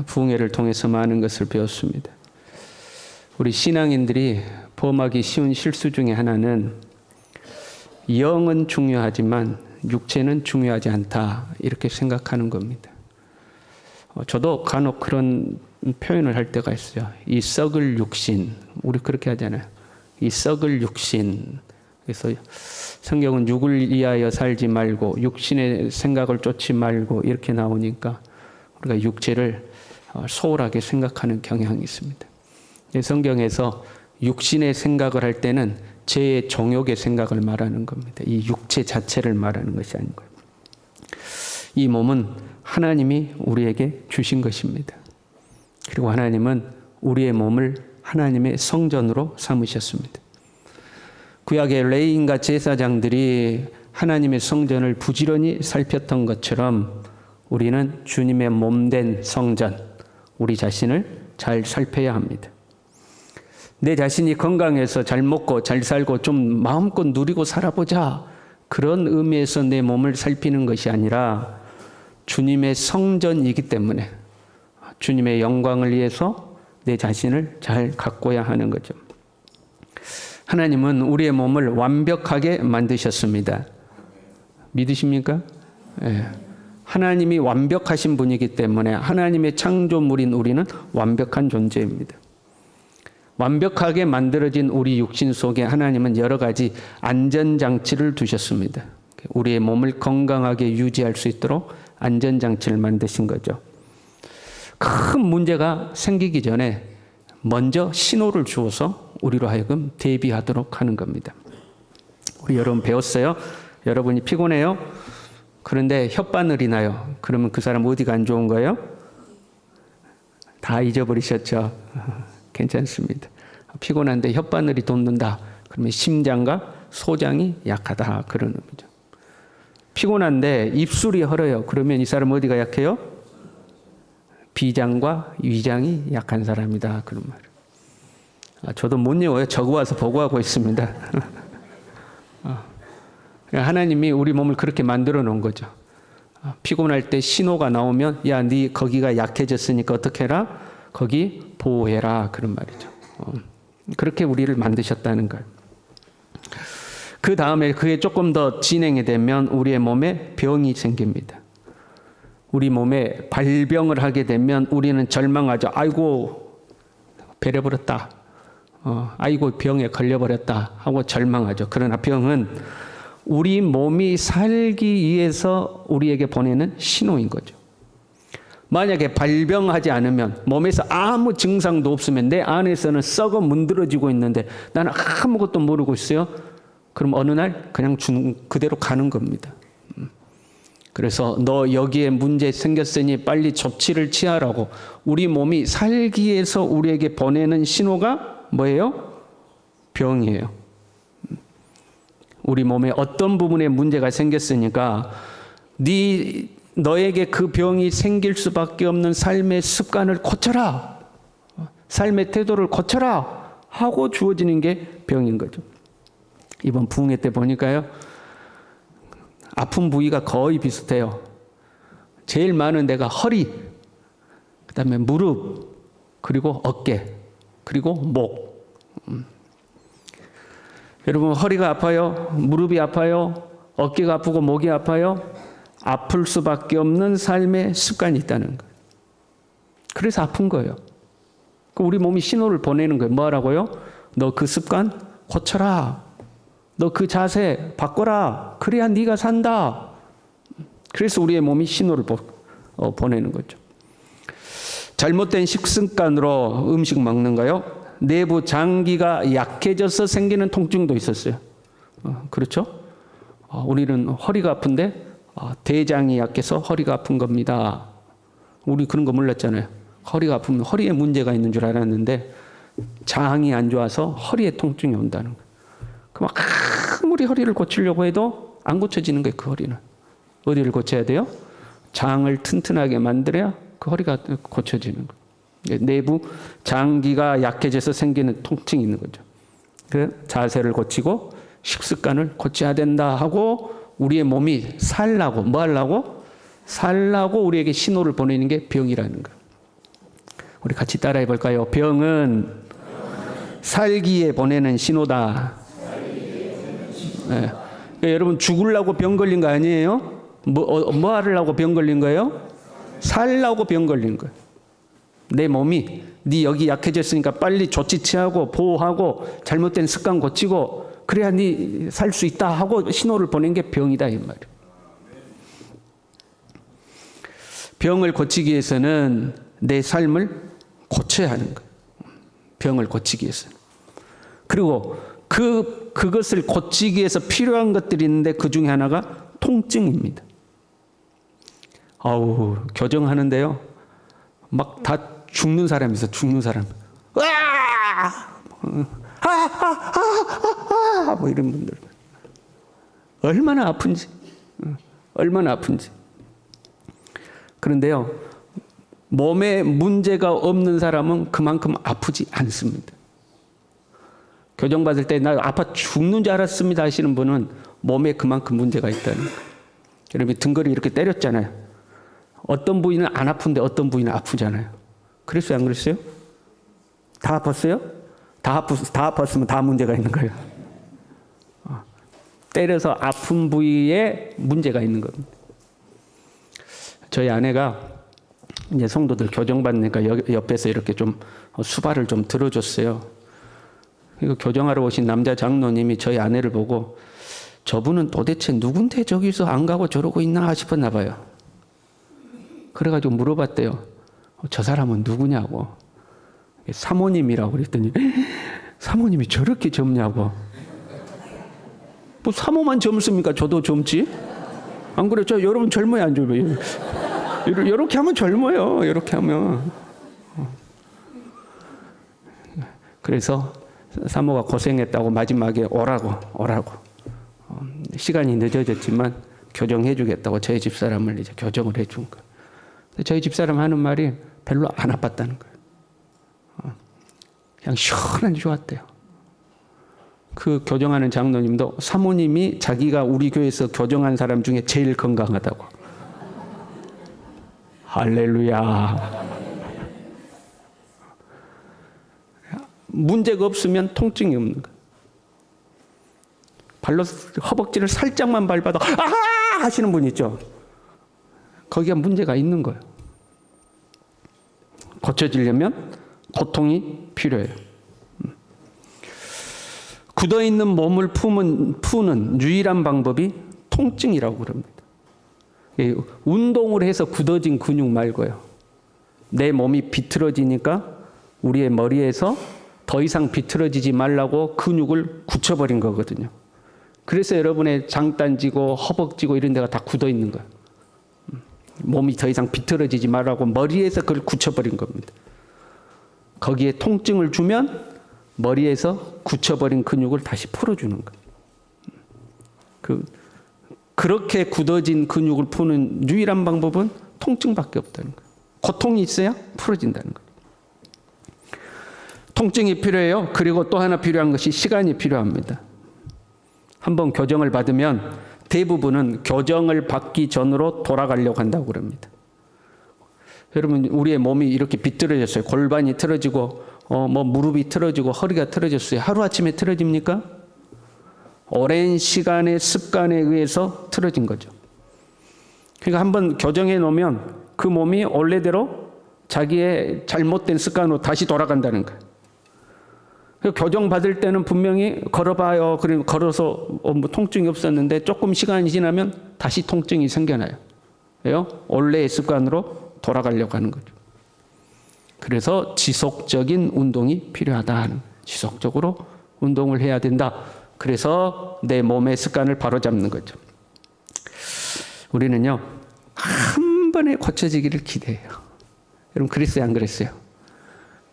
부흥회를 통해서 많은 것을 배웠습니다. 우리 신앙인들이 범하기 쉬운 실수 중에 하나는 영은 중요하지만 육체는 중요하지 않다 이렇게 생각하는 겁니다. 저도 간혹 그런 표현을 할 때가 있어요. 이 썩을 육신, 우리 그렇게 하잖아요. 이 썩을 육신. 그래서 성경은 육을 위하여 살지 말고 육신의 생각을 쫓지 말고 이렇게 나오니까 우리가 육체를 소홀하게 생각하는 경향이 있습니다. 성경에서 육신의 생각을 할 때는 죄의 정욕의 생각을 말하는 겁니다. 이 육체 자체를 말하는 것이 아니고요. 이 몸은 하나님이 우리에게 주신 것입니다. 그리고 하나님은 우리의 몸을 하나님의 성전으로 삼으셨습니다. 구약의 레위인과 제사장들이 하나님의 성전을 부지런히 살폈던 것처럼 우리는 주님의 몸된 성전, 우리 자신을 잘 살펴야 합니다. 내 자신이 건강해서 잘 먹고 잘 살고 좀 마음껏 누리고 살아보자. 그런 의미에서 내 몸을 살피는 것이 아니라 주님의 성전이기 때문에 주님의 영광을 위해서 내 자신을 잘 가꿔야 하는 거죠. 하나님은 우리의 몸을 완벽하게 만드셨습니다. 믿으십니까? 네. 하나님이 완벽하신 분이기 때문에 하나님의 창조물인 우리는 완벽한 존재입니다. 완벽하게 만들어진 우리 육신 속에 하나님은 여러 가지 안전장치를 두셨습니다. 우리의 몸을 건강하게 유지할 수 있도록 안전장치를 만드신 거죠. 큰 문제가 생기기 전에 먼저 신호를 주어서 우리로 하여금 대비하도록 하는 겁니다. 우리 여러분 배웠어요? 여러분이 피곤해요? 그런데 혓바늘이 나요. 그러면 그 사람 어디가 안 좋은 거예요? 다 잊어버리셨죠? 괜찮습니다. 피곤한데 혓바늘이 돋는다. 그러면 심장과 소장이 약하다. 그런 의미죠. 피곤한데 입술이 헐어요. 그러면 이 사람 어디가 약해요? 비장과 위장이 약한 사람이다. 그런 말이에요. 저도 못 외워요. 적어와서 보고하고 있습니다. 하나님이 우리 몸을 그렇게 만들어 놓은 거죠. 피곤할 때 신호가 나오면 야, 네 거기가 약해졌으니까 어떻게 해라? 거기 보호해라. 그런 말이죠. 그렇게 우리를 만드셨다는 거예요. 그 다음에 그게 조금 더 진행이 되면 우리의 몸에 병이 생깁니다. 우리 몸에 발병을 하게 되면 우리는 절망하죠. 아이고 배려버렸다. 아이고 병에 걸려버렸다 하고 절망하죠. 그러나 병은 우리 몸이 살기 위해서 우리에게 보내는 신호인 거죠. 만약에 발병하지 않으면 몸에서 아무 증상도 없으면 내 안에서는 썩어 문드러지고 있는데 나는 아무것도 모르고 있어요. 그럼 어느 날 그냥 그대로 가는 겁니다. 그래서 너 여기에 문제 생겼으니 빨리 조치를 취하라고 우리 몸이 살기 위해서 우리에게 보내는 신호가 뭐예요? 병이에요. 우리 몸에 어떤 부분에 문제가 생겼으니까 너에게 그 병이 생길 수밖에 없는 삶의 습관을 고쳐라. 삶의 태도를 고쳐라 하고 주어지는 게 병인 거죠. 이번 부흥회 때 보니까요. 아픈 부위가 거의 비슷해요. 제일 많은 데가 허리, 그 다음에 무릎, 그리고 어깨, 그리고 목. 여러분 허리가 아파요? 무릎이 아파요? 어깨가 아프고 목이 아파요? 아플 수밖에 없는 삶의 습관이 있다는 거예요. 그래서 아픈 거예요. 우리 몸이 신호를 보내는 거예요. 뭐 하라고요? 너 그 습관 고쳐라. 너 그 자세 바꿔라. 그래야 네가 산다. 그래서 우리의 몸이 신호를 보내는 거죠. 잘못된 식습관으로 음식 먹는 거요. 내부 장기가 약해져서 생기는 통증도 있었어요. 그렇죠? 우리는 허리가 아픈데 대장이 약해서 허리가 아픈 겁니다. 우리 그런 거 몰랐잖아요. 허리가 아프면 허리에 문제가 있는 줄 알았는데 장이 안 좋아서 허리에 통증이 온다는 거예요. 그럼 아무리 허리를 고치려고 해도 안 고쳐지는 거예요. 그 허리는. 어디를 고쳐야 돼요? 장을 튼튼하게 만들어야 그 허리가 고쳐지는 거예요. 내부 장기가 약해져서 생기는 통증이 있는 거죠. 그 자세를 고치고 식습관을 고쳐야 된다 하고 우리의 몸이 살라고 뭐 하려고? 살라고 우리에게 신호를 보내는 게 병이라는 거예요. 우리 같이 따라해 볼까요? 병은 살기에 보내는 신호다. 네. 그러니까 여러분 죽으려고 병 걸린 거 아니에요? 뭐 하려고 병 걸린 거예요? 살라고 병 걸린 거예요. 내 몸이 네 여기 약해졌으니까 빨리 조치 취하고 보호하고 잘못된 습관 고치고 그래야 네 살 수 있다 하고 신호를 보낸 게 병이다 이 말이에요. 병을 고치기 위해서는 내 삶을 고쳐야 하는 거예요. 병을 고치기 위해서는. 그리고 그것을 고치기 위해서 필요한 것들이 있는데 그 중에 하나가 통증입니다. 교정하는데요. 막 다 죽는 사람이 있어, 죽는 사람. 뭐 이런 분들. 얼마나 아픈지. 얼마나 아픈지. 그런데요, 몸에 문제가 없는 사람은 그만큼 아프지 않습니다. 교정받을 때 나 아파 죽는 줄 알았습니다 하시는 분은 몸에 그만큼 문제가 있다는 거예요. 여러분 등걸이 이렇게 때렸잖아요. 어떤 부위는 안 아픈데 어떤 부위는 아프잖아요. 그랬어요, 안 그랬어요? 다 아팠어요? 다 아팠으면 다 문제가 있는 거예요. 때려서 아픈 부위에 문제가 있는 겁니다. 저희 아내가 이제 성도들 교정받으니까 옆에서 이렇게 좀 수발을 좀 들어줬어요. 그리고 교정하러 오신 남자 장로님이 저희 아내를 보고 저분은 도대체 누군데 저기서 안 가고 저러고 있나 싶었나 봐요. 그래가지고 물어봤대요. 저 사람은 누구냐고. 사모님이라고 그랬더니 사모님이 저렇게 젊냐고. 뭐 사모만 젊습니까? 저도 젊지? 안 그래요? 저 여러분 젊어요, 안 젊어요? 이렇게 하면 젊어요. 이렇게 하면. 그래서 사모가 고생했다고 마지막에 오라고. 시간이 늦어졌지만 교정해 주겠다고 저희 집사람을 이제 교정을 해준 거예요. 저희 집사람 하는 말이 별로 안 아팠다는 거예요. 그냥 시원하게 좋았대요. 그 교정하는 장로님도 사모님이 자기가 우리 교회에서 교정한 사람 중에 제일 건강하다고. 할렐루야. 문제가 없으면 통증이 없는 거예요. 발로 허벅지를 살짝만 밟아도 아하 하시는 분 있죠. 거기가 문제가 있는 거예요. 고쳐지려면 고통이 필요해요. 굳어있는 몸을 푸는 유일한 방법이 통증이라고 그럽니다. 운동을 해서 굳어진 근육 말고요. 내 몸이 비틀어지니까 우리의 머리에서 더 이상 비틀어지지 말라고 근육을 굳혀버린 거거든요. 그래서 여러분의 장단지고 허벅지고 이런 데가 다 굳어있는 거예요. 몸이 더 이상 비틀어지지 말라고 머리에서 그걸 굳혀버린 겁니다. 거기에 통증을 주면 머리에서 굳혀버린 근육을 다시 풀어주는 거예요. 그렇게 굳어진 근육을 푸는 유일한 방법은 통증밖에 없다는 거예요. 고통이 있어야 풀어진다는 거예요. 통증이 필요해요. 그리고 또 하나 필요한 것이 시간이 필요합니다. 한번 교정을 받으면 대부분은 교정을 받기 전으로 돌아가려고 한다고 그럽니다. 여러분 우리의 몸이 이렇게 비틀어졌어요. 골반이 틀어지고 무릎이 틀어지고 허리가 틀어졌어요. 하루아침에 틀어집니까? 오랜 시간의 습관에 의해서 틀어진 거죠. 그러니까 한번 교정해 놓으면 그 몸이 원래대로 자기의 잘못된 습관으로 다시 돌아간다는 거예요. 교정 받을 때는 분명히 걸어봐요. 그리고 걸어서 뭐 통증이 없었는데 조금 시간이 지나면 다시 통증이 생겨나요. 왜요? 원래의 습관으로 돌아가려고 하는 거죠. 그래서 지속적인 운동이 필요하다. 지속적으로 운동을 해야 된다. 그래서 내 몸의 습관을 바로잡는 거죠. 우리는요, 한 번에 고쳐지기를 기대해요. 여러분 그랬어요, 안 그랬어요?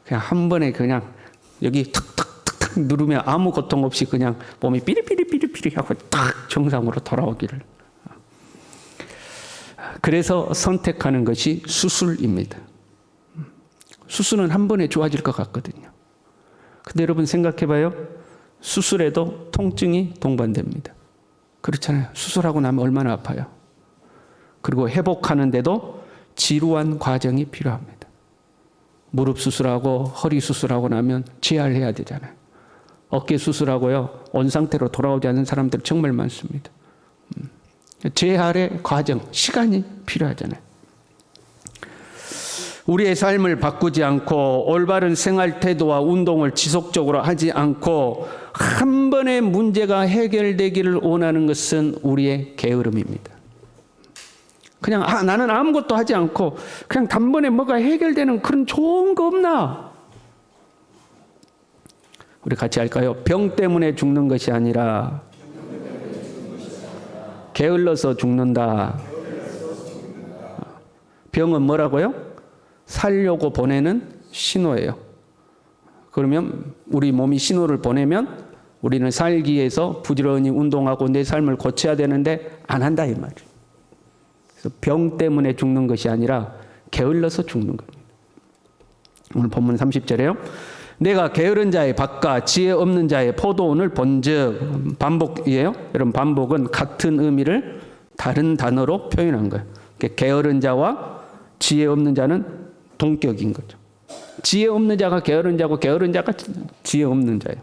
그냥 한 번에 그냥 여기 툭툭툭툭 누르면 아무 고통 없이 그냥 몸이 삐리삐리삐리삐리 하고 딱 정상으로 돌아오기를. 그래서 선택하는 것이 수술입니다. 수술은 한 번에 좋아질 것 같거든요. 근데 여러분 생각해봐요. 수술에도 통증이 동반됩니다. 그렇잖아요. 수술하고 나면 얼마나 아파요. 그리고 회복하는데도 지루한 과정이 필요합니다. 무릎 수술하고 허리 수술하고 나면 재활해야 되잖아요. 어깨 수술하고요, 온 상태로 돌아오지 않는 사람들 정말 많습니다. 재활의 과정, 시간이 필요하잖아요. 우리의 삶을 바꾸지 않고 올바른 생활 태도와 운동을 지속적으로 하지 않고 한 번의 문제가 해결되기를 원하는 것은 우리의 게으름입니다. 그냥 나는 아무것도 하지 않고 그냥 단번에 뭐가 해결되는 그런 좋은 거 없나? 우리 같이 할까요? 병 때문에 죽는 것이 아니라 게을러서 죽는다. 병은 뭐라고요? 살려고 보내는 신호예요. 그러면 우리 몸이 신호를 보내면 우리는 살기 위해서 부지런히 운동하고 내 삶을 고쳐야 되는데 안 한다 이 말이에요. 그래서 병 때문에 죽는 것이 아니라 게을러서 죽는 겁니다. 오늘 본문 30절에요. 내가 게으른 자의 밭과 지혜 없는 자의 포도원을 본즉, 반복이에요. 여러분, 반복은 같은 의미를 다른 단어로 표현한 거예요. 게으른 자와 지혜 없는 자는 동격인 거죠. 지혜 없는 자가 게으른 자고 게으른 자가 지혜 없는 자예요.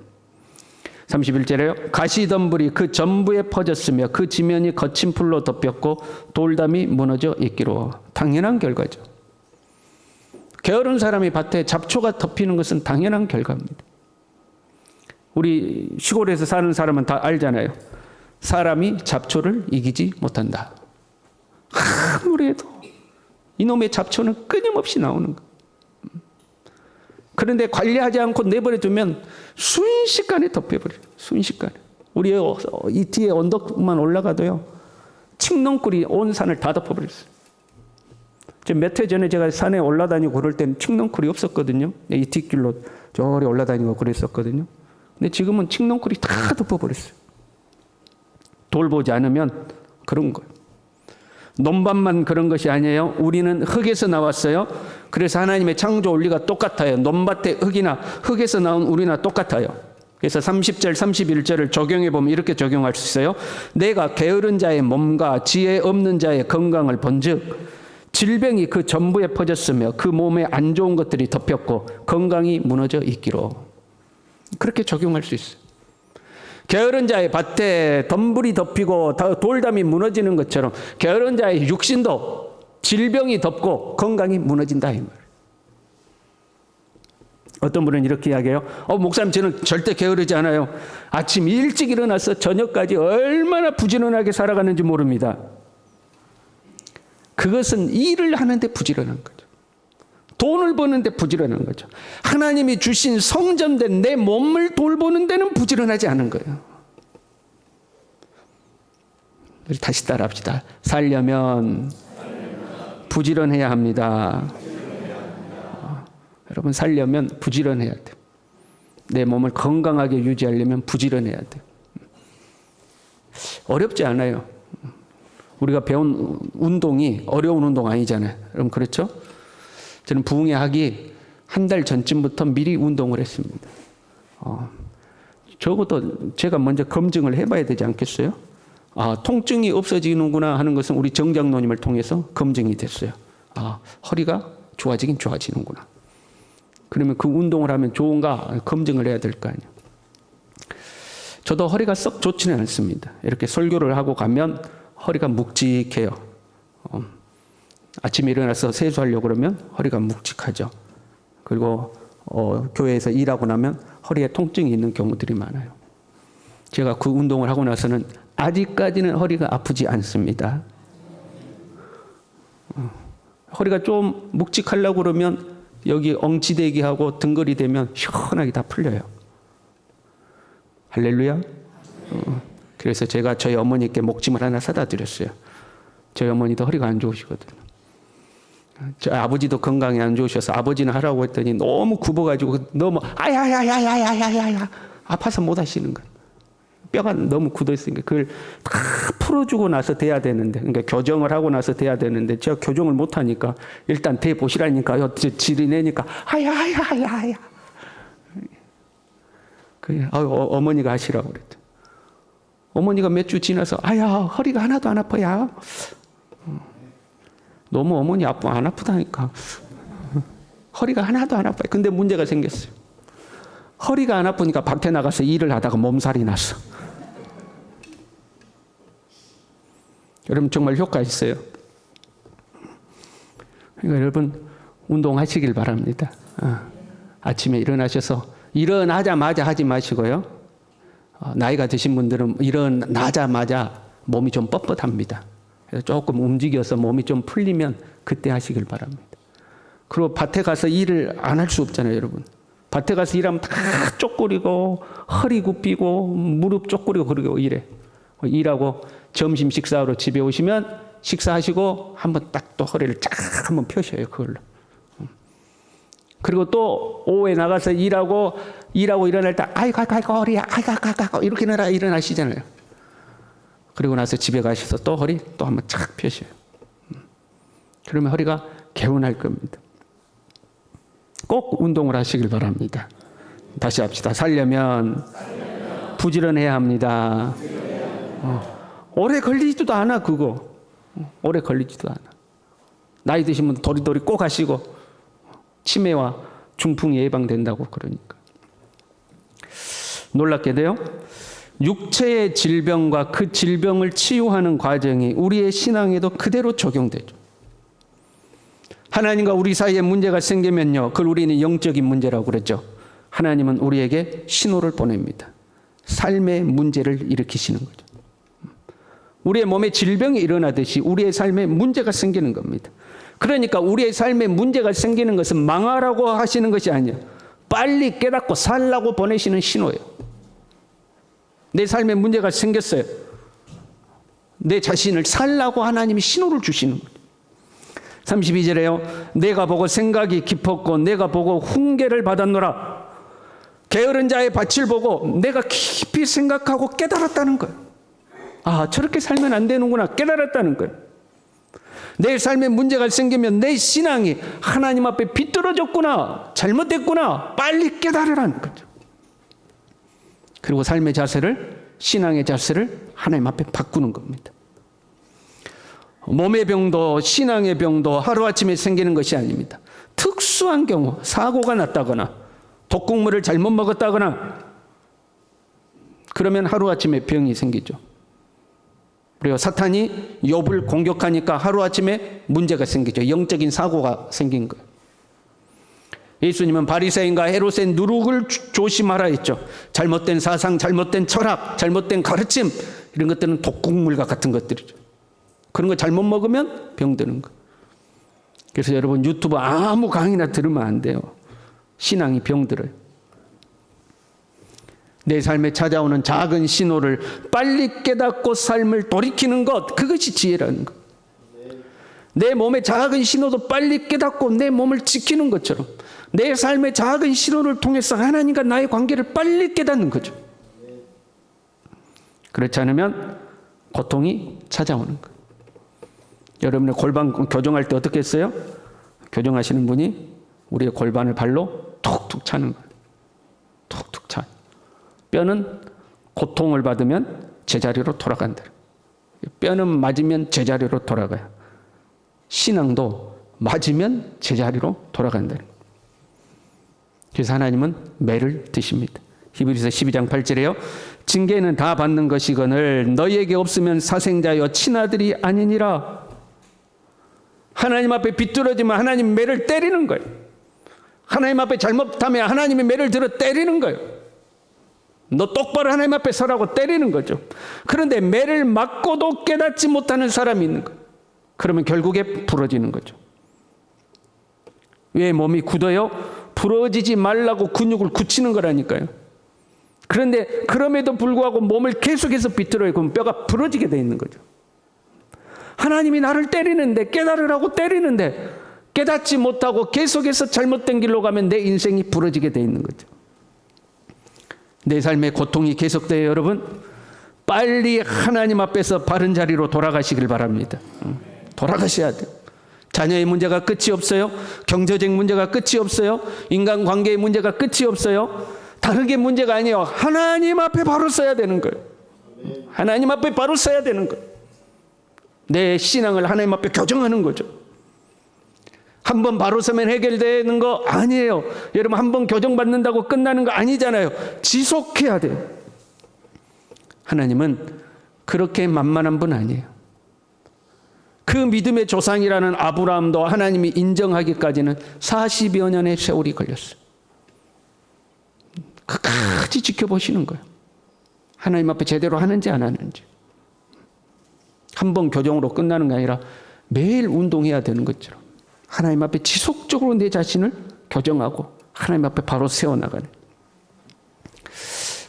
31절에요. 가시덤불이 그 전부에 퍼졌으며 그 지면이 거친 풀로 덮였고 돌담이 무너져 있기로. 당연한 결과죠. 게으른 사람이 밭에 잡초가 덮이는 것은 당연한 결과입니다. 우리 시골에서 사는 사람은 다 알잖아요. 사람이 잡초를 이기지 못한다. 아무리 해도 이놈의 잡초는 끊임없이 나오는 거예요. 그런데 관리하지 않고 내버려 두면 순식간에 덮여버려요. 순식간에. 우리 이 뒤에 언덕만 올라가도요, 칡넝쿨이 온 산을 다 덮어버렸어요. 몇 해 전에 제가 산에 올라다니고 그럴 때는 칡넝쿨이 없었거든요. 이 뒷길로 저리 올라다니고 그랬었거든요. 근데 지금은 칡넝쿨이 다 덮어버렸어요. 돌보지 않으면 그런 거예요. 논밭만 그런 것이 아니에요. 우리는 흙에서 나왔어요. 그래서 하나님의 창조 원리가 똑같아요. 논밭의 흙이나 흙에서 나온 우리나 똑같아요. 그래서 30절, 31절을 적용해 보면 이렇게 적용할 수 있어요. 내가 게으른 자의 몸과 지혜 없는 자의 건강을 본즉 질병이 그 전부에 퍼졌으며 그 몸에 안 좋은 것들이 덮였고 건강이 무너져 있기로. 그렇게 적용할 수 있어요. 게으른 자의 밭에 덤불이 덮이고 돌담이 무너지는 것처럼 게으른 자의 육신도 질병이 덮고 건강이 무너진다 이 말이에요. 어떤 분은 이렇게 이야기해요. 목사님, 저는 절대 게으르지 않아요. 아침 일찍 일어나서 저녁까지 얼마나 부지런하게 살아가는지 모릅니다. 그것은 일을 하는데 부지런한 거죠. 돈을 버는데 부지런한 거죠. 하나님이 주신 성전된 내 몸을 돌보는 데는 부지런하지 않은 거예요. 다시 따라합시다. 살려면 부지런해야 합니다. 여러분, 살려면 부지런해야 돼요. 내 몸을 건강하게 유지하려면 부지런해야 돼요. 어렵지 않아요. 우리가 배운 운동이 어려운 운동 아니잖아요. 여러분, 그렇죠? 저는 부흥회 하기 한 달 전쯤부터 미리 운동을 했습니다. 적어도 제가 먼저 검증을 해봐야 되지 않겠어요? 통증이 없어지는구나 하는 것은 우리 정장로님을 통해서 검증이 됐어요. 허리가 좋아지긴 좋아지는구나. 그러면 그 운동을 하면 좋은가 검증을 해야 될 거 아니에요. 저도 허리가 썩 좋지는 않습니다. 이렇게 설교를 하고 가면 허리가 묵직해요. 아침에 일어나서 세수하려고 그러면 허리가 묵직하죠. 그리고 교회에서 일하고 나면 허리에 통증이 있는 경우들이 많아요. 제가 그 운동을 하고 나서는 아직까지는 허리가 아프지 않습니다. 허리가 좀 묵직하려고 그러면 여기 엉치대기 하고 등걸이 되면 시원하게 다 풀려요. 할렐루야. 그래서 제가 저희 어머니께 목짐을 하나 사다 드렸어요. 저희 어머니도 허리가 안 좋으시거든요. 저희 아버지도 건강이 안 좋으셔서 아버지는 하라고 했더니 너무 굽어가지고 너무 아야야야야야야야야 아파서 못 하시는 거예요. 뼈가 너무 굳어있으니까 그걸 다 풀어주고 나서 돼야 되는데, 그러니까 교정을 하고 나서 돼야 되는데 제가 교정을 못 하니까 일단 대 보시라니까요. 질이 내니까 아야야야야. 어머니가 하시라고 그랬죠. 어머니가 몇 주 지나서 아야 허리가 하나도 안 아파야. 너무 어머니 안 아프다니까. 허리가 하나도 안 아파요. 근데 문제가 생겼어요. 허리가 안 아프니까 밖에 나가서 일을 하다가 몸살이 났어. 여러분 정말 효과 있어요. 그러니까 여러분 운동하시길 바랍니다. 아침에 일어나셔서 일어나자마자 하지 마시고요. 나이가 드신 분들은 일어나자마자 몸이 좀 뻣뻣합니다. 그래서 조금 움직여서 몸이 좀 풀리면 그때 하시길 바랍니다. 그리고 밭에 가서 일을 안 할 수 없잖아요, 여러분. 밭에 가서 일하면 다 쪼그리고 허리 굽히고 무릎 쪼그리고 그러고 이래. 일하고 점심 식사하러 집에 오시면 식사하시고 한번 딱 또 허리를 쫙 한번 펴셔요, 그걸로. 그리고 또 오후에 나가서 일하고 일어날 때 아이고 허리야 아이고 이렇게 일어나시잖아요. 그리고 나서 집에 가셔서 또 허리 또 한번 쫙 펴셔요. 그러면 허리가 개운할 겁니다. 꼭 운동을 하시길 바랍니다. 다시 합시다. 살려면 부지런해야 합니다. 오래 걸리지도 않아 그거. 오래 걸리지도 않아. 나이 드신 분 도리도리 꼭 하시고 치매와 중풍 예방된다고 그러니까. 놀랍게도요. 육체의 질병과 그 질병을 치유하는 과정이 우리의 신앙에도 그대로 적용되죠. 하나님과 우리 사이에 문제가 생기면요. 그걸 우리는 영적인 문제라고 그랬죠. 하나님은 우리에게 신호를 보냅니다. 삶의 문제를 일으키시는 거죠. 우리의 몸에 질병이 일어나듯이 우리의 삶에 문제가 생기는 겁니다. 그러니까 우리의 삶에 문제가 생기는 것은 망하라고 하시는 것이 아니에요. 빨리 깨닫고 살라고 보내시는 신호예요. 내 삶에 문제가 생겼어요. 내 자신을 살라고 하나님이 신호를 주시는 거예요. 32절에요. 내가 보고 생각이 깊었고 내가 보고 훈계를 받았노라. 게으른 자의 밭을 보고 내가 깊이 생각하고 깨달았다는 거예요. 아, 저렇게 살면 안 되는구나 깨달았다는 거예요. 내 삶에 문제가 생기면 내 신앙이 하나님 앞에 비뚤어졌구나, 잘못됐구나, 빨리 깨달으라는 거죠. 그리고 삶의 자세를, 신앙의 자세를 하나님 앞에 바꾸는 겁니다. 몸의 병도 신앙의 병도 하루아침에 생기는 것이 아닙니다. 특수한 경우, 사고가 났다거나 독극물을 잘못 먹었다거나 그러면 하루아침에 병이 생기죠. 그리고 사탄이 욥을 공격하니까 하루아침에 문제가 생기죠. 영적인 사고가 생긴 거예요. 예수님은 바리새인과 헤롯의 누룩을 조심하라 했죠. 잘못된 사상, 잘못된 철학, 잘못된 가르침 이런 것들은 독극물과 같은 것들이죠. 그런 거 잘못 먹으면 병드는 거예요. 그래서 여러분 유튜브 아무 강의나 들으면 안 돼요. 신앙이 병들어요. 내 삶에 찾아오는 작은 신호를 빨리 깨닫고 삶을 돌이키는 것, 그것이 지혜라는 것. 내 몸의 작은 신호도 빨리 깨닫고 내 몸을 지키는 것처럼 내 삶의 작은 신호를 통해서 하나님과 나의 관계를 빨리 깨닫는 거죠. 그렇지 않으면 고통이 찾아오는 거예요. 여러분의 골반 교정할 때 어떻게 했어요? 교정하시는 분이 우리의 골반을 발로 툭툭 차는 거예요. 툭툭 차. 뼈는 고통을 받으면 제자리로 돌아간다. 뼈는 맞으면 제자리로 돌아가요. 신앙도 맞으면 제자리로 돌아간다. 그래서 하나님은 매를 드십니다. 히브리서 12장 8절에요. 징계는 다 받는 것이거늘 너희에게 없으면 사생자여 친아들이 아니니라. 하나님 앞에 비뚤어지면 하나님 매를 때리는 거예요. 하나님 앞에 잘못하면 하나님이 매를 들어 때리는 거예요. 너 똑바로 하나님 앞에 서라고 때리는 거죠. 그런데 매를 맞고도 깨닫지 못하는 사람이 있는 거예요. 그러면 결국에 부러지는 거죠. 왜 몸이 굳어요? 부러지지 말라고 근육을 굳히는 거라니까요. 그런데 그럼에도 불구하고 몸을 계속해서 비틀어요. 그럼 뼈가 부러지게 돼 있는 거죠. 하나님이 나를 때리는데, 깨달으라고 때리는데 깨닫지 못하고 계속해서 잘못된 길로 가면 내 인생이 부러지게 돼 있는 거죠. 내 삶의 고통이 계속돼요, 여러분. 빨리 하나님 앞에서 바른 자리로 돌아가시길 바랍니다. 돌아가셔야 돼요. 자녀의 문제가 끝이 없어요. 경제적 문제가 끝이 없어요. 인간관계의 문제가 끝이 없어요. 다른 게 문제가 아니에요. 하나님 앞에 바로 서야 되는 거예요. 하나님 앞에 바로 서야 되는 거예요. 내 신앙을 하나님 앞에 교정하는 거죠. 한번 바로 서면 해결되는 거 아니에요. 여러분, 한번 교정받는다고 끝나는 거 아니잖아요. 지속해야 돼요. 하나님은 그렇게 만만한 분 아니에요. 그 믿음의 조상이라는 아브라함도 하나님이 인정하기까지는 40여 년의 세월이 걸렸어요. 끝까지 지켜보시는 거예요. 하나님 앞에 제대로 하는지 안 하는지. 한 번 교정으로 끝나는 게 아니라 매일 운동해야 되는 것처럼 하나님 앞에 지속적으로 내 자신을 교정하고 하나님 앞에 바로 세워나가는.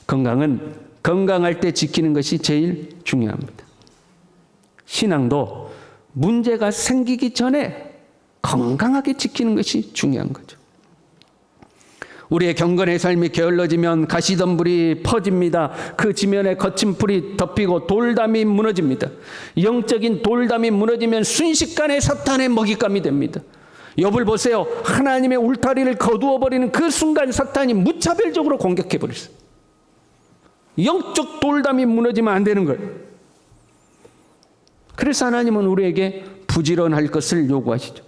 건강은 건강할 때 지키는 것이 제일 중요합니다. 신앙도 문제가 생기기 전에 건강하게 지키는 것이 중요한 거죠. 우리의 경건의 삶이 게을러지면 가시덤불이 퍼집니다. 그 지면에 거친 풀이 덮이고 돌담이 무너집니다. 영적인 돌담이 무너지면 순식간에 사탄의 먹잇감이 됩니다. 욥을 보세요. 하나님의 울타리를 거두어버리는 그 순간 사탄이 무차별적으로 공격해버렸어요. 영적 돌담이 무너지면 안 되는 거예요. 그래서 하나님은 우리에게 부지런할 것을 요구하시죠.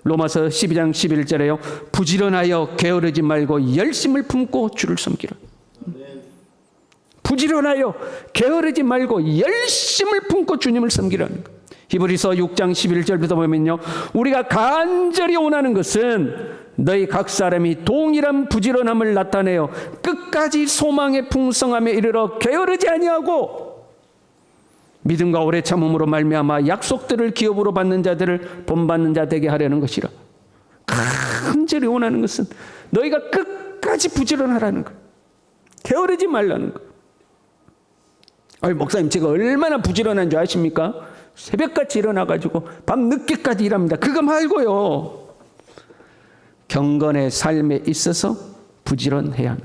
로마서 12장 11절에요. 부지런하여 게으르지 말고 열심을 품고 주를 섬기라. 부지런하여 게으르지 말고 열심을 품고 주님을 섬기라는 것. 히브리서 6장 11절부터 보면요. 우리가 간절히 원하는 것은 너희 각 사람이 동일한 부지런함을 나타내어 끝까지 소망의 풍성함에 이르러 게으르지 아니하고 믿음과 오래 참음으로 말미암아 약속들을 기업으로 받는 자들을 본받는 자 되게 하려는 것이라. 간절히 원하는 것은 너희가 끝까지 부지런하라는 것. 게으르지 말라는 것. 아니, 목사님, 제가 얼마나 부지런한 줄 아십니까? 새벽같이 일어나가지고 밤 늦게까지 일합니다. 그거 말고요. 경건의 삶에 있어서 부지런해야 하는.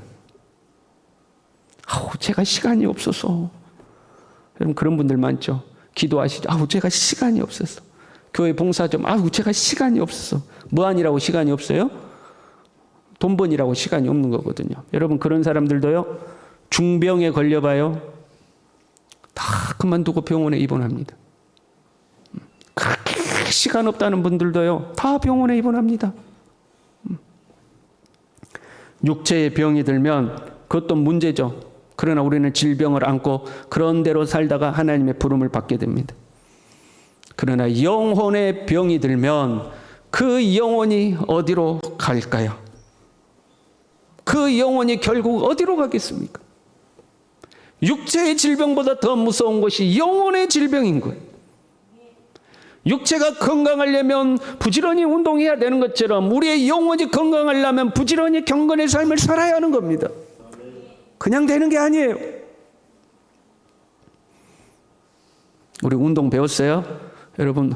제가 시간이 없어서. 여러분, 그런 분들 많죠. 기도하시죠. 제가 시간이 없어서. 교회 봉사 좀. 제가 시간이 없어서. 뭐 하니라고 시간이 없어요? 돈 버니라고 시간이 없는 거거든요. 여러분, 그런 사람들도요. 중병에 걸려봐요. 다 그만두고 병원에 입원합니다. 그렇게 시간 없다는 분들도요. 다 병원에 입원합니다. 육체의 병이 들면 그것도 문제죠. 그러나 우리는 질병을 안고 그런 대로 살다가 하나님의 부름을 받게 됩니다. 그러나 영혼의 병이 들면 그 영혼이 어디로 갈까요? 그 영혼이 결국 어디로 가겠습니까? 육체의 질병보다 더 무서운 것이 영혼의 질병인 거예요. 육체가 건강하려면 부지런히 운동해야 되는 것처럼 우리의 영혼이 건강하려면 부지런히 경건의 삶을 살아야 하는 겁니다. 그냥 되는 게 아니에요. 우리 운동 배웠어요? 여러분,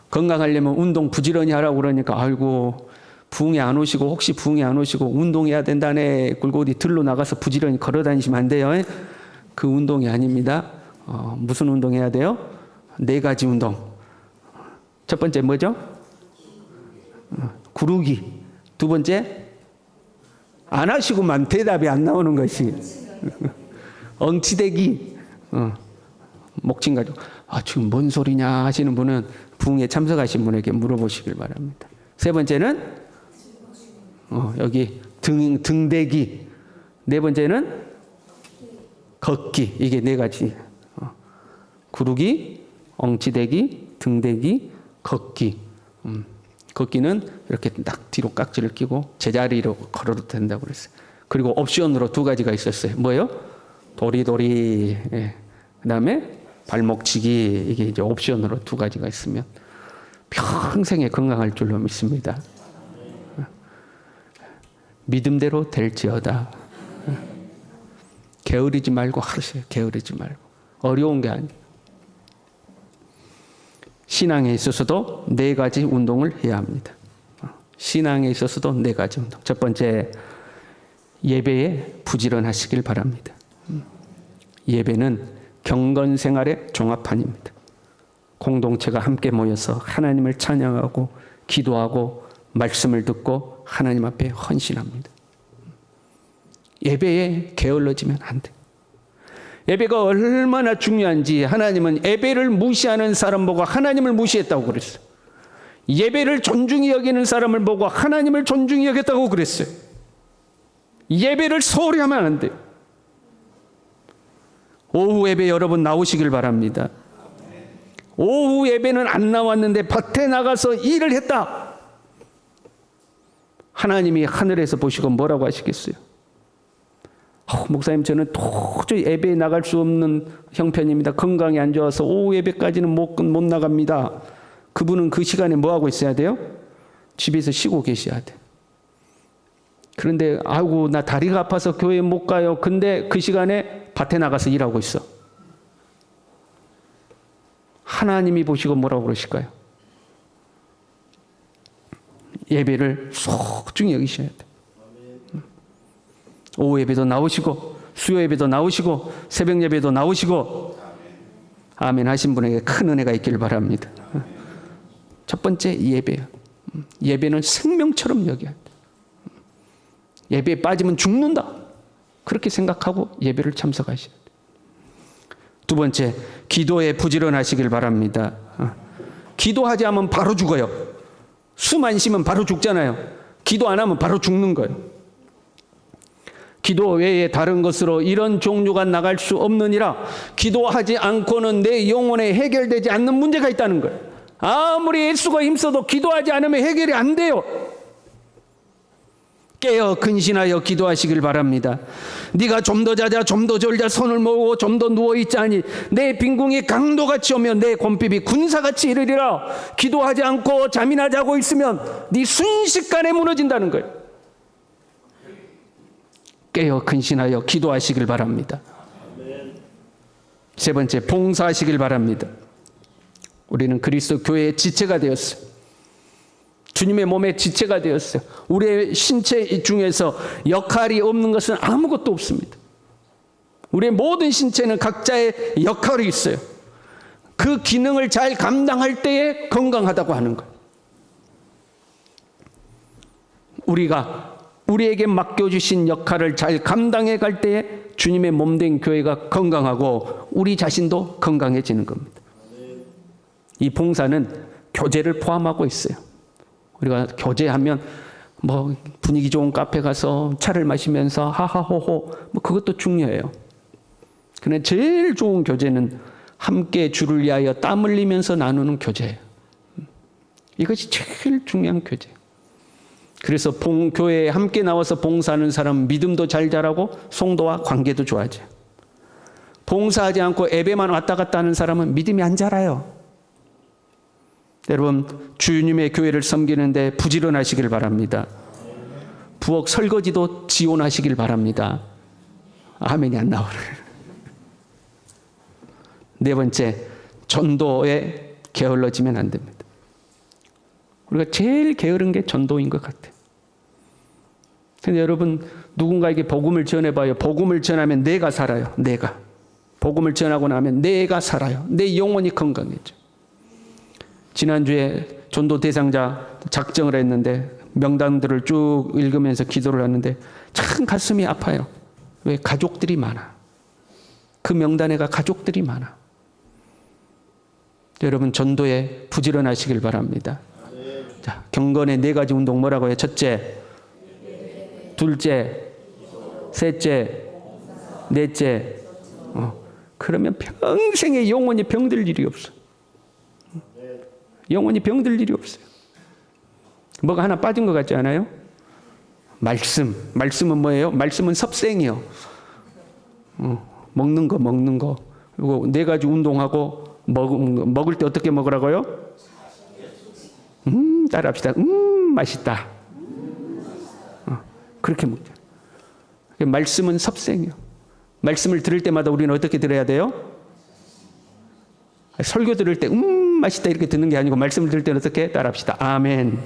건강하려면 운동 부지런히 하라고 그러니까 아이고 부흥회 안 오시고 혹시 부흥회 안 오시고 운동해야 된다네 굴고 어디 들로 나가서 부지런히 걸어 다니시면 안 돼요. 그 운동이 아닙니다. 무슨 운동해야 돼요? 4가지 운동. 첫 번째 뭐죠? 구르기. 두 번째 안 하시고만 대답이 안 나오는 것이 엉치대기. 목침 가지고 지금 뭔 소리냐 하시는 분은 부흥에 참석하신 분에게 물어보시길 바랍니다. 세 번째는 여기 등대기. 네 번째는 걷기. 이게 4가지. 구르기, 엉치대기, 등대기, 걷기. 걷기는 이렇게 딱 뒤로 깍지를 끼고 제자리로 걸어도 된다고 그랬어요. 그리고 옵션으로 2가지가 있었어요. 뭐예요? 도리도리. 예. 그 다음에 발목치기. 이게 이제 옵션으로 2가지가 있으면 평생에 건강할 줄로 믿습니다. 믿음대로 될지어다. 게으르지 말고 하세요. 게으르지 말고. 어려운 게 아니에요. 신앙에 있어서도 4가지 운동을 해야 합니다. 신앙에 있어서도 4가지 운동. 첫 번째, 예배에 부지런하시길 바랍니다. 예배는 경건 생활의 종합판입니다. 공동체가 함께 모여서 하나님을 찬양하고 기도하고 말씀을 듣고 하나님 앞에 헌신합니다. 예배에 게을러지면 안 돼. 예배가 얼마나 중요한지 하나님은 예배를 무시하는 사람 보고 하나님을 무시했다고 그랬어요. 예배를 존중히 여기는 사람을 보고 하나님을 존중히 여겼다고 그랬어요. 예배를 소홀히 하면 안 돼요. 오후 예배 여러분 나오시길 바랍니다. 오후 예배는 안 나왔는데 밭에 나가서 일을 했다. 하나님이 하늘에서 보시고 뭐라고 하시겠어요? 목사님, 저는 도저히 예배에 나갈 수 없는 형편입니다. 건강이 안 좋아서 오후 예배까지는 못 나갑니다. 그분은 그 시간에 뭐 하고 있어야 돼요? 집에서 쉬고 계셔야 돼. 그런데 아이고 나 다리가 아파서 교회 못 가요. 근데 그 시간에 밭에 나가서 일하고 있어. 하나님이 보시고 뭐라고 그러실까요? 예배를 소중히 여기셔야 돼. 오후 예배도 나오시고 수요 예배도 나오시고 새벽 예배도 나오시고 아멘 하신 분에게 큰 은혜가 있길 바랍니다. 첫 번째 예배예요. 예배는 생명처럼 여겨야 돼. 예배에 빠지면 죽는다. 그렇게 생각하고 예배를 참석하셔야 돼. 두 번째, 기도에 부지런하시길 바랍니다. 기도하지 않으면 바로 죽어요. 숨 안 쉬면 바로 죽잖아요. 기도 안 하면 바로 죽는 거예요. 기도 외에 다른 것으로 이런 종류가 나갈 수 없느니라. 기도하지 않고는 내 영혼에 해결되지 않는 문제가 있다는 거예요. 아무리 애쓰고 힘써도 기도하지 않으면 해결이 안 돼요. 깨어 근신하여 기도하시길 바랍니다. 네가 좀 더 자자, 좀 더 졸자, 손을 모으고 좀 더 누워있자니 내 빈궁이 강도같이 오며 내 곰핍이 군사같이 이르리라. 기도하지 않고 잠이나 자고 있으면 네 순식간에 무너진다는 거예요. 깨어 근신하여 기도하시길 바랍니다. 세 번째, 봉사하시길 바랍니다. 우리는 그리스도 교회의 지체가 되었어요. 주님의 몸의 지체가 되었어요. 우리의 신체 중에서 역할이 없는 것은 아무것도 없습니다. 우리의 모든 신체는 각자의 역할이 있어요. 그 기능을 잘 감당할 때에 건강하다고 하는 거예요. 우리가 우리에게 맡겨주신 역할을 잘 감당해 갈 때에 주님의 몸된 교회가 건강하고 우리 자신도 건강해지는 겁니다. 이 봉사는 교제를 포함하고 있어요. 우리가 교제하면 뭐 분위기 좋은 카페 가서 차를 마시면서 하하호호 뭐 그것도 중요해요. 그런데 제일 좋은 교제는 함께 주를 위하여 땀 흘리면서 나누는 교제예요. 이것이 제일 중요한 교제예요. 그래서 교회에 함께 나와서 봉사하는 사람은 믿음도 잘 자라고 성도와 관계도 좋아져요. 봉사하지 않고 예배만 왔다 갔다 하는 사람은 믿음이 안 자라요. 여러분, 주님의 교회를 섬기는데 부지런하시길 바랍니다. 부엌 설거지도 지원하시길 바랍니다. 아멘이 안 나오네. 네 번째, 전도에 게을러지면 안 됩니다. 우리가 제일 게으른 게 전도인 것 같아요. 근데 여러분, 누군가에게 복음을 전해봐요. 복음을 전하면 내가 살아요. 내가. 복음을 전하고 나면 내가 살아요. 내 영혼이 건강해져. 지난주에 전도 대상자 작정을 했는데 명단들을 쭉 읽으면서 기도를 하는데 참 가슴이 아파요. 왜? 가족들이 많아. 그 명단에가 가족들이 많아. 여러분, 전도에 부지런하시길 바랍니다. 자, 경건의 네 가지 운동 뭐라고 해요? 첫째, 둘째, 셋째, 넷째. 그러면 평생에 영원히 병들 일이 없어. 영원히 병들 일이 없어요. 뭐가 하나 빠진 것 같지 않아요? 말씀. 말씀은 뭐예요? 말씀은 섭생이요. 먹는 거. 그리고 네 가지 운동하고 먹을 때 어떻게 먹으라고요? 따라합시다. 맛있다. 그렇게 먹자. 말씀은 섭생이요. 말씀을 들을 때마다 우리는 어떻게 들어야 돼요? 설교 들을 때 맛있다 이렇게 듣는 게 아니고 말씀을 들을 때는 어떻게? 따라합시다. 아멘.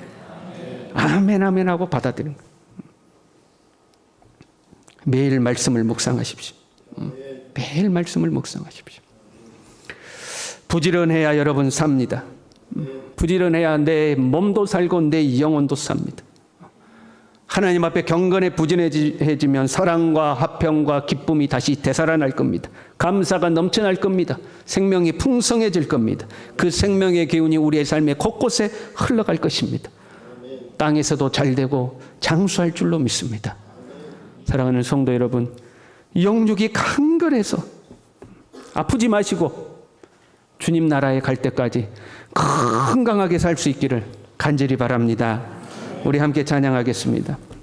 아멘, 아멘 하고 받아들이는 거예요. 매일 말씀을 묵상하십시오. 매일 말씀을 묵상하십시오. 부지런해야 여러분 삽니다. 부지런해야 내 몸도 살고 내 영혼도 삽니다. 하나님 앞에 경건에 부진해지면 사랑과 화평과 기쁨이 다시 되살아날 겁니다. 감사가 넘쳐날 겁니다. 생명이 풍성해질 겁니다. 그 생명의 기운이 우리의 삶의 곳곳에 흘러갈 것입니다. 땅에서도 잘되고 장수할 줄로 믿습니다. 사랑하는 성도 여러분, 영육이 강건해서 아프지 마시고 주님 나라에 갈 때까지 건강하게 살 수 있기를 간절히 바랍니다. 우리 함께 찬양하겠습니다.